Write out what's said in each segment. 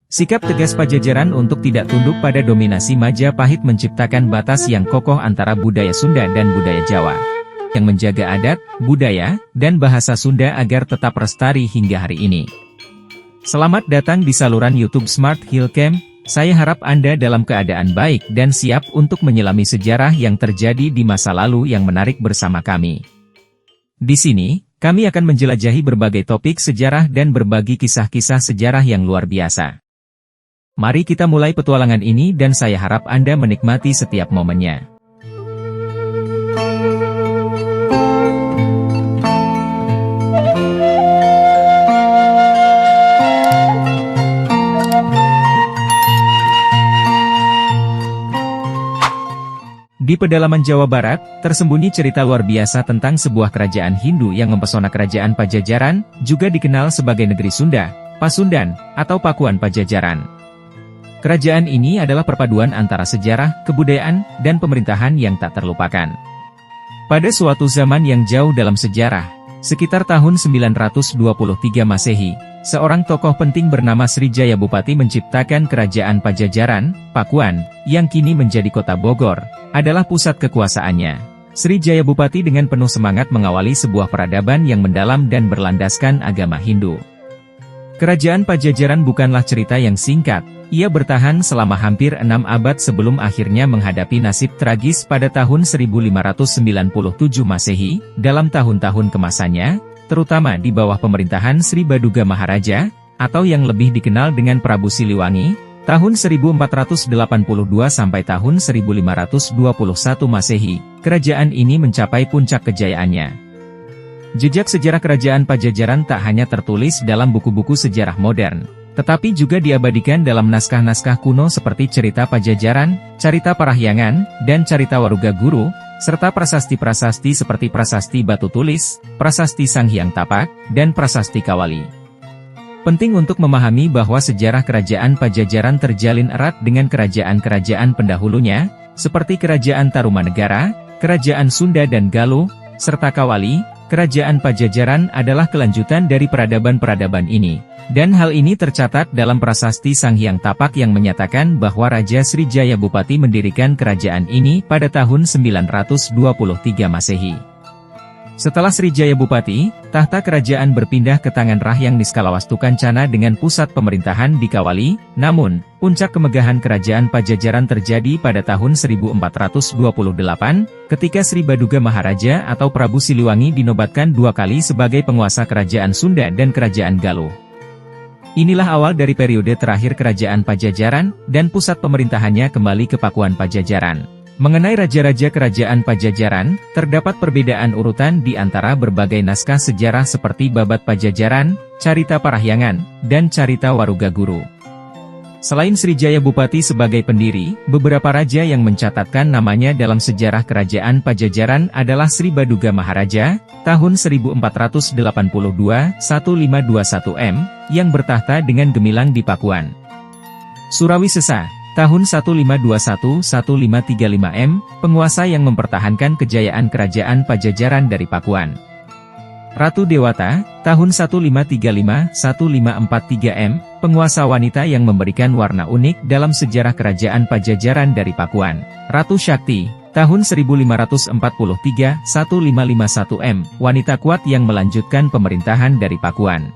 Sikap tegas Pajajaran untuk tidak tunduk pada dominasi Majapahit menciptakan batas yang kokoh antara budaya Sunda dan budaya Jawa, yang menjaga adat, budaya, dan bahasa Sunda agar tetap lestari hingga hari ini. Selamat datang di saluran YouTube Smart Hill Camp. Saya harap Anda dalam keadaan baik dan siap untuk menyelami sejarah yang terjadi di masa lalu yang menarik bersama kami. Di sini, kami akan menjelajahi berbagai topik sejarah dan berbagi kisah-kisah sejarah yang luar biasa. Mari kita mulai petualangan ini dan saya harap Anda menikmati setiap momennya. Di pedalaman Jawa Barat, tersembunyi cerita luar biasa tentang sebuah kerajaan Hindu yang mempesona. Kerajaan Pajajaran, juga dikenal sebagai Negeri Sunda, Pasundan, atau Pakuan Pajajaran. Kerajaan ini adalah perpaduan antara sejarah, kebudayaan, dan pemerintahan yang tak terlupakan. Pada suatu zaman yang jauh dalam sejarah, sekitar tahun 923 Masehi, seorang tokoh penting bernama Srijaya Bupati menciptakan Kerajaan Pajajaran, Pakuan, yang kini menjadi kota Bogor, adalah pusat kekuasaannya. Srijaya Bupati dengan penuh semangat mengawali sebuah peradaban yang mendalam dan berlandaskan agama Hindu. Kerajaan Pajajaran bukanlah cerita yang singkat, ia bertahan selama hampir 6 abad sebelum akhirnya menghadapi nasib tragis pada tahun 1597 Masehi, dalam tahun-tahun kemasannya, terutama di bawah pemerintahan Sri Baduga Maharaja, atau yang lebih dikenal dengan Prabu Siliwangi, tahun 1482 sampai tahun 1521 Masehi, kerajaan ini mencapai puncak kejayaannya. Jejak sejarah Kerajaan Pajajaran tak hanya tertulis dalam buku-buku sejarah modern, tetapi juga diabadikan dalam naskah-naskah kuno seperti Cerita Pajajaran, Carita Parahyangan, dan Carita Waruga Guru, serta prasasti-prasasti seperti Prasasti Batu Tulis, Prasasti Sang Hyang Tapak, dan Prasasti Kawali. Penting untuk memahami bahwa sejarah Kerajaan Pajajaran terjalin erat dengan kerajaan-kerajaan pendahulunya, seperti Kerajaan Tarumanegara, Kerajaan Sunda dan Galuh, serta Kawali. Kerajaan Pajajaran adalah kelanjutan dari peradaban-peradaban ini, dan hal ini tercatat dalam Prasasti Sang Hyang Tapak yang menyatakan bahwa Raja Srijaya Bupati mendirikan kerajaan ini pada tahun 923 Masehi. Setelah Srijaya Bupati, tahta kerajaan berpindah ke tangan Rahyang Niskalawastu Kancana dengan pusat pemerintahan di Kawali, namun, puncak kemegahan Kerajaan Pajajaran terjadi pada tahun 1428, ketika Sri Baduga Maharaja atau Prabu Siliwangi dinobatkan 2 kali sebagai penguasa Kerajaan Sunda dan Kerajaan Galuh. Inilah awal dari periode terakhir Kerajaan Pajajaran, dan pusat pemerintahannya kembali ke Pakuan Pajajaran. Mengenai raja-raja Kerajaan Pajajaran, terdapat perbedaan urutan di antara berbagai naskah sejarah seperti Babat Pajajaran, Carita Parahyangan, dan Carita Waruga Guru. Selain Srijaya Bupati sebagai pendiri, beberapa raja yang mencatatkan namanya dalam sejarah Kerajaan Pajajaran adalah Sri Baduga Maharaja, tahun 1482-1521 M, yang bertahta dengan gemilang di Pakuan. Surawi Sesa, tahun 1521-1535 M, penguasa yang mempertahankan kejayaan Kerajaan Pajajaran dari Pakuan. Ratu Dewata, tahun 1535-1543 M, penguasa wanita yang memberikan warna unik dalam sejarah Kerajaan Pajajaran dari Pakuan. Ratu Shakti, tahun 1543-1551 M, wanita kuat yang melanjutkan pemerintahan dari Pakuan.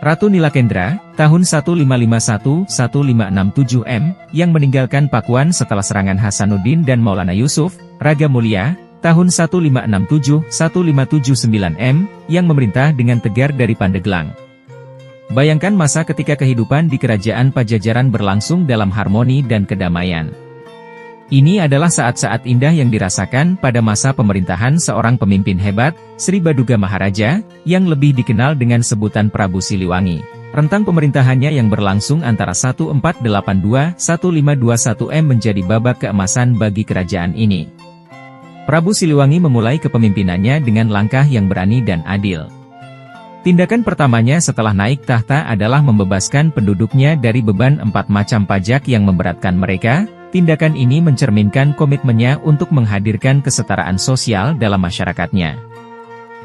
Ratu Nilakendra, tahun 1551-1567 M, yang meninggalkan Pakuan setelah serangan Hasanuddin dan Maulana Yusuf. Raga Mulia, tahun 1567-1579 M, yang memerintah dengan tegar dari Pandeglang. Bayangkan masa ketika kehidupan di Kerajaan Pajajaran berlangsung dalam harmoni dan kedamaian. Ini adalah saat-saat indah yang dirasakan pada masa pemerintahan seorang pemimpin hebat, Sri Baduga Maharaja, yang lebih dikenal dengan sebutan Prabu Siliwangi. Rentang pemerintahannya yang berlangsung antara 1482-1521 M menjadi babak keemasan bagi kerajaan ini. Prabu Siliwangi memulai kepemimpinannya dengan langkah yang berani dan adil. Tindakan pertamanya setelah naik tahta adalah membebaskan penduduknya dari beban 4 macam pajak yang memberatkan mereka. Tindakan ini mencerminkan komitmennya untuk menghadirkan kesetaraan sosial dalam masyarakatnya.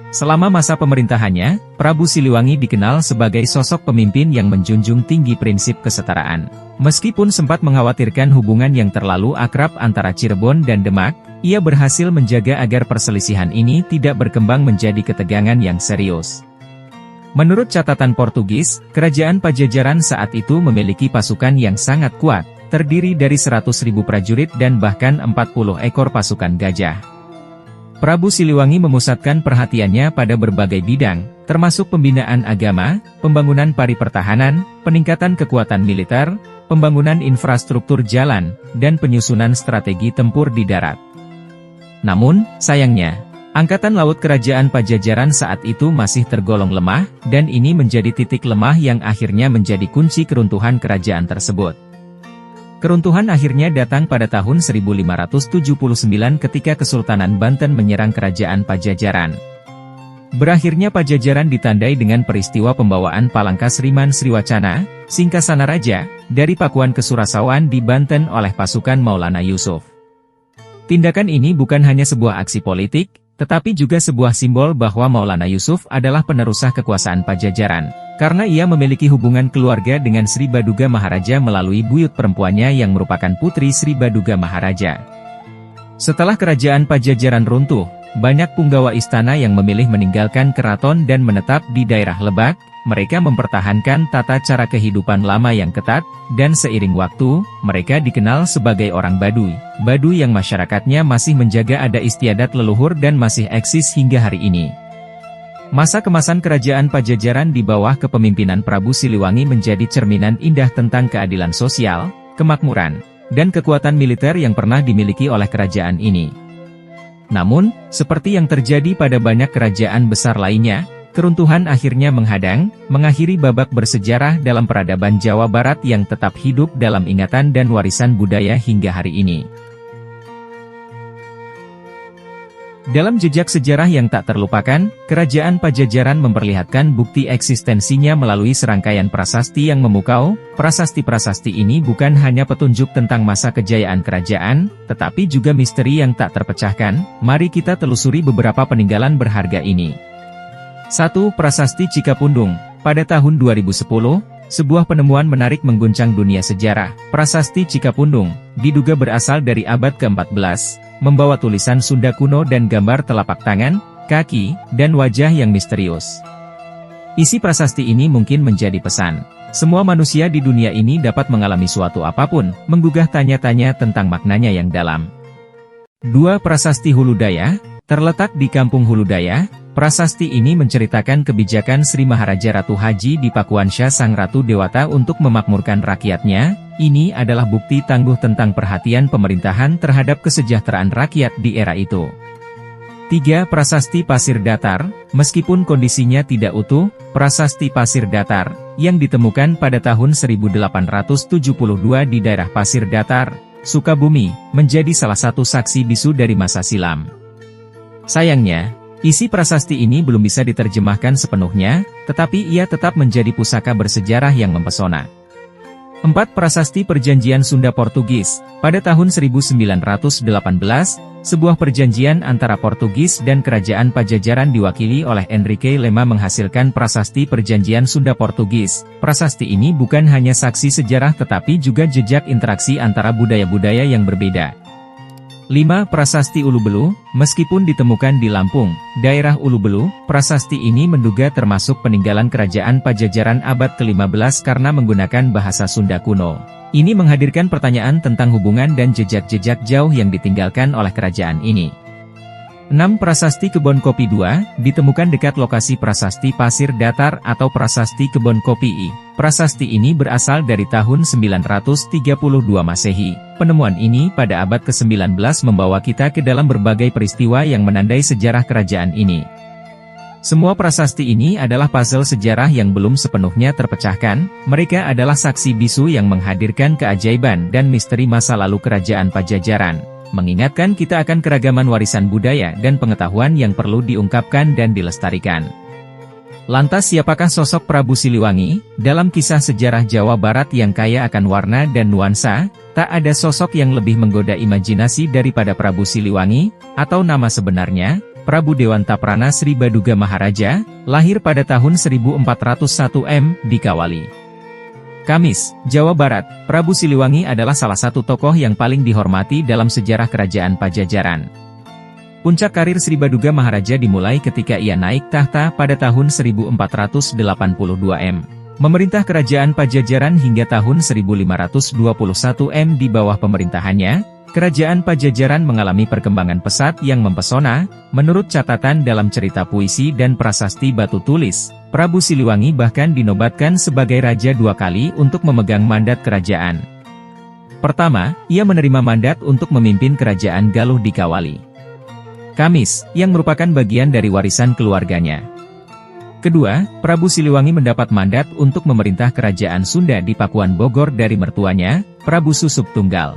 Selama masa pemerintahannya, Prabu Siliwangi dikenal sebagai sosok pemimpin yang menjunjung tinggi prinsip kesetaraan. Meskipun sempat mengkhawatirkan hubungan yang terlalu akrab antara Cirebon dan Demak, ia berhasil menjaga agar perselisihan ini tidak berkembang menjadi ketegangan yang serius. Menurut catatan Portugis, Kerajaan Pajajaran saat itu memiliki pasukan yang sangat kuat, terdiri dari 100.000 prajurit dan bahkan 40 ekor pasukan gajah. Prabu Siliwangi memusatkan perhatiannya pada berbagai bidang, termasuk pembinaan agama, pembangunan pari pertahanan, peningkatan kekuatan militer, pembangunan infrastruktur jalan, dan penyusunan strategi tempur di darat. Namun, sayangnya, Angkatan Laut Kerajaan Pajajaran saat itu masih tergolong lemah, dan ini menjadi titik lemah yang akhirnya menjadi kunci keruntuhan kerajaan tersebut. Keruntuhan akhirnya datang pada tahun 1579 ketika Kesultanan Banten menyerang Kerajaan Pajajaran. Berakhirnya Pajajaran ditandai dengan peristiwa pembawaan Palangkas Riman Sriwacana, Singkasana Raja, dari Pakuan ke Surasawan di Banten oleh pasukan Maulana Yusuf. Tindakan ini bukan hanya sebuah aksi politik, tetapi juga sebuah simbol bahwa Maulana Yusuf adalah penerusah kekuasaan Pajajaran, karena ia memiliki hubungan keluarga dengan Sri Baduga Maharaja melalui buyut perempuannya yang merupakan putri Sri Baduga Maharaja. Setelah kerajaan Pajajaran runtuh, banyak punggawa istana yang memilih meninggalkan keraton dan menetap di daerah Lebak. Mereka mempertahankan tata cara kehidupan lama yang ketat, dan seiring waktu, mereka dikenal sebagai orang Baduy. Baduy yang masyarakatnya masih menjaga adat istiadat leluhur dan masih eksis hingga hari ini. Masa kemasan kerajaan Pajajaran di bawah kepemimpinan Prabu Siliwangi menjadi cerminan indah tentang keadilan sosial, kemakmuran, dan kekuatan militer yang pernah dimiliki oleh kerajaan ini. Namun, seperti yang terjadi pada banyak kerajaan besar lainnya, keruntuhan akhirnya mengakhiri babak bersejarah dalam peradaban Jawa Barat yang tetap hidup dalam ingatan dan warisan budaya hingga hari ini. Dalam jejak sejarah yang tak terlupakan, Kerajaan Pajajaran memperlihatkan bukti eksistensinya melalui serangkaian prasasti yang memukau. Prasasti-prasasti ini bukan hanya petunjuk tentang masa kejayaan kerajaan, tetapi juga misteri yang tak terpecahkan. Mari kita telusuri beberapa peninggalan berharga ini. 1. Prasasti Cikapundung. Pada tahun 2010, sebuah penemuan menarik mengguncang dunia sejarah. Prasasti Cikapundung diduga berasal dari abad ke-14, membawa tulisan Sunda kuno dan gambar telapak tangan, kaki, dan wajah yang misterius. Isi prasasti ini mungkin menjadi pesan. Semua manusia di dunia ini dapat mengalami suatu apapun, menggugah tanya-tanya tentang maknanya yang dalam. 2. Prasasti Huludaya. Terletak di Kampung Huludaya, prasasti ini menceritakan kebijakan Sri Maharaja Ratu Haji di Pakuansha Sang Ratu Dewata untuk memakmurkan rakyatnya. Ini adalah bukti tangguh tentang perhatian pemerintahan terhadap kesejahteraan rakyat di era itu. 3. Prasasti Pasir Datar. Meskipun kondisinya tidak utuh, prasasti Pasir Datar, yang ditemukan pada tahun 1872 di daerah Pasir Datar, Sukabumi, menjadi salah satu saksi bisu dari masa silam. Sayangnya, isi prasasti ini belum bisa diterjemahkan sepenuhnya, tetapi ia tetap menjadi pusaka bersejarah yang mempesona. 4. Prasasti Perjanjian Sunda Portugis. Pada tahun 1918, sebuah perjanjian antara Portugis dan Kerajaan Pajajaran diwakili oleh Enrique Lema menghasilkan Prasasti Perjanjian Sunda Portugis. Prasasti ini bukan hanya saksi sejarah tetapi juga jejak interaksi antara budaya-budaya yang berbeda. 5. Prasasti Ulubelu. Meskipun ditemukan di Lampung, daerah Ulubelu, prasasti ini menduga termasuk peninggalan Kerajaan Pajajaran abad ke-15 karena menggunakan bahasa Sunda kuno. Ini menghadirkan pertanyaan tentang hubungan dan jejak-jejak jauh yang ditinggalkan oleh kerajaan ini. 6. Prasasti Kebon Kopi II, ditemukan dekat lokasi Prasasti Pasir Datar atau Prasasti Kebon Kopi I. Prasasti ini berasal dari tahun 932 Masehi. Penemuan ini pada abad ke-19 membawa kita ke dalam berbagai peristiwa yang menandai sejarah kerajaan ini. Semua prasasti ini adalah puzzle sejarah yang belum sepenuhnya terpecahkan. Mereka adalah saksi bisu yang menghadirkan keajaiban dan misteri masa lalu Kerajaan Pajajaran, mengingatkan kita akan keragaman warisan budaya dan pengetahuan yang perlu diungkapkan dan dilestarikan. Lantas siapakah sosok Prabu Siliwangi? Dalam kisah sejarah Jawa Barat yang kaya akan warna dan nuansa, tak ada sosok yang lebih menggoda imajinasi daripada Prabu Siliwangi, atau nama sebenarnya, Prabu Dewantaprana Sri Baduga Maharaja, lahir pada tahun 1401 di Kawali, Kamis, Jawa Barat. Prabu Siliwangi adalah salah satu tokoh yang paling dihormati dalam sejarah kerajaan Pajajaran. Puncak karir Sri Baduga Maharaja dimulai ketika ia naik tahta pada tahun 1482 Memerintah kerajaan Pajajaran hingga tahun 1521 di bawah pemerintahannya, kerajaan Pajajaran mengalami perkembangan pesat yang mempesona. Menurut catatan dalam cerita puisi dan prasasti batu tulis, Prabu Siliwangi bahkan dinobatkan sebagai raja 2 kali untuk memegang mandat kerajaan. Pertama, ia menerima mandat untuk memimpin kerajaan Galuh di Kawali, Kamis, yang merupakan bagian dari warisan keluarganya. Kedua, Prabu Siliwangi mendapat mandat untuk memerintah kerajaan Sunda di Pakuan Bogor dari mertuanya, Prabu Susup Tunggal.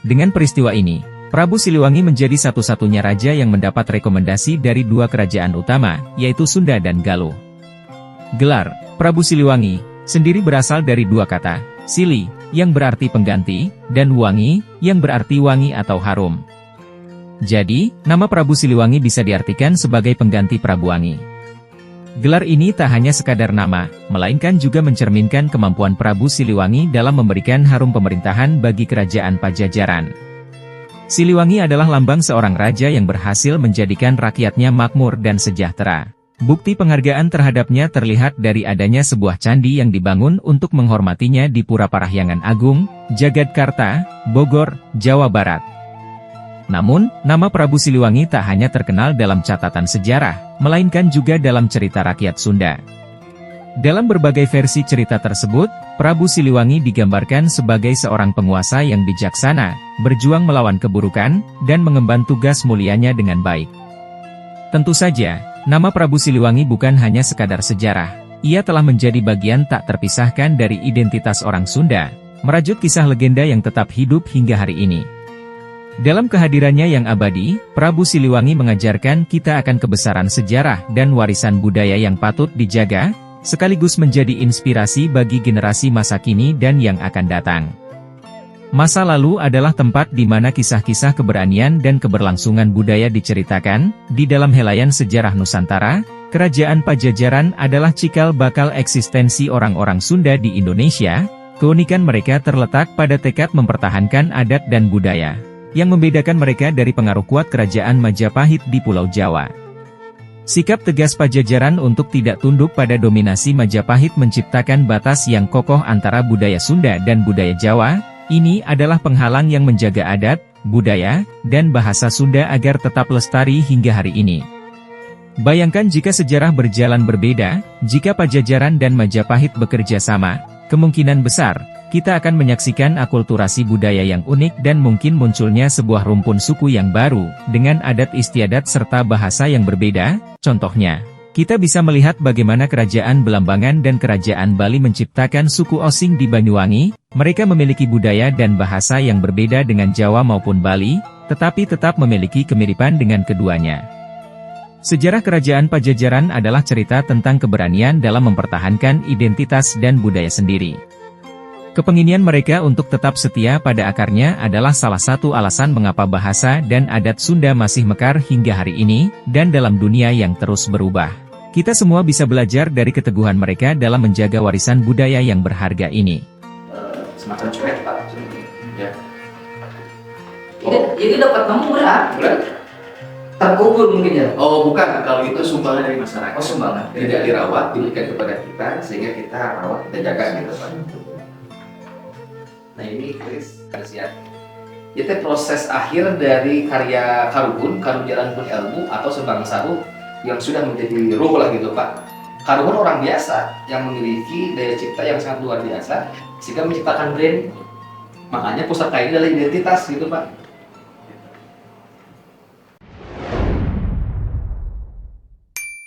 Dengan peristiwa ini, Prabu Siliwangi menjadi satu-satunya raja yang mendapat rekomendasi dari 2 kerajaan utama, yaitu Sunda dan Galuh. Gelar Prabu Siliwangi sendiri berasal dari 2 kata, Sili, yang berarti pengganti, dan Wangi, yang berarti wangi atau harum. Jadi, nama Prabu Siliwangi bisa diartikan sebagai pengganti Prabu Wangi. Gelar ini tak hanya sekadar nama, melainkan juga mencerminkan kemampuan Prabu Siliwangi dalam memberikan harum pemerintahan bagi kerajaan Pajajaran. Siliwangi adalah lambang seorang raja yang berhasil menjadikan rakyatnya makmur dan sejahtera. Bukti penghargaan terhadapnya terlihat dari adanya sebuah candi yang dibangun untuk menghormatinya di Pura Parahyangan Agung, Jagadkarta, Bogor, Jawa Barat. Namun, nama Prabu Siliwangi tak hanya terkenal dalam catatan sejarah, melainkan juga dalam cerita rakyat Sunda. Dalam berbagai versi cerita tersebut, Prabu Siliwangi digambarkan sebagai seorang penguasa yang bijaksana, berjuang melawan keburukan, dan mengemban tugas mulianya dengan baik. Tentu saja, nama Prabu Siliwangi bukan hanya sekadar sejarah, ia telah menjadi bagian tak terpisahkan dari identitas orang Sunda, merajut kisah legenda yang tetap hidup hingga hari ini. Dalam kehadirannya yang abadi, Prabu Siliwangi mengajarkan kita akan kebesaran sejarah dan warisan budaya yang patut dijaga, sekaligus menjadi inspirasi bagi generasi masa kini dan yang akan datang. Masa lalu adalah tempat di mana kisah-kisah keberanian dan keberlangsungan budaya diceritakan. Di dalam helaian sejarah Nusantara, kerajaan Pajajaran adalah cikal bakal eksistensi orang-orang Sunda di Indonesia. Keunikan mereka terletak pada tekad mempertahankan adat dan budaya yang membedakan mereka dari pengaruh kuat kerajaan Majapahit di Pulau Jawa. Sikap tegas Pajajaran untuk tidak tunduk pada dominasi Majapahit menciptakan batas yang kokoh antara budaya Sunda dan budaya Jawa. Ini adalah penghalang yang menjaga adat, budaya, dan bahasa Sunda agar tetap lestari hingga hari ini. Bayangkan jika sejarah berjalan berbeda, jika Pajajaran dan Majapahit bekerja sama, kemungkinan besar kita akan menyaksikan akulturasi budaya yang unik dan mungkin munculnya sebuah rumpun suku yang baru, dengan adat istiadat serta bahasa yang berbeda. Contohnya, kita bisa melihat bagaimana kerajaan Belambangan dan kerajaan Bali menciptakan suku Osing di Banyuwangi. Mereka memiliki budaya dan bahasa yang berbeda dengan Jawa maupun Bali, tetapi tetap memiliki kemiripan dengan keduanya. Sejarah kerajaan Pajajaran adalah cerita tentang keberanian dalam mempertahankan identitas dan budaya sendiri. Kepinginian mereka untuk tetap setia pada akarnya adalah salah satu alasan mengapa bahasa dan adat Sunda masih mekar hingga hari ini, dan dalam dunia yang terus berubah. Kita semua bisa belajar dari keteguhan mereka dalam menjaga warisan budaya yang berharga ini. Semacam coret Pak, ya. Jadi dapat kamu murah? Terkubur mungkin ya? Oh bukan, kalau itu sumbangan dari masyarakat. Oh sumbangan. Tidak dirawat, diberikan kepada kita, sehingga kita rawat, kita jaga gitu Pak. Nah ini Chris, kasihan. Itu proses akhir dari karya Karuhun Jalan Pun Ilmu atau Sebangsaru yang sudah menjadi ruh lah gitu Pak. Karuhun orang biasa yang memiliki daya cipta yang sangat luar biasa sehingga menciptakan brand. Makanya pusaka ini adalah identitas gitu Pak.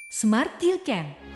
Smart Deal Camp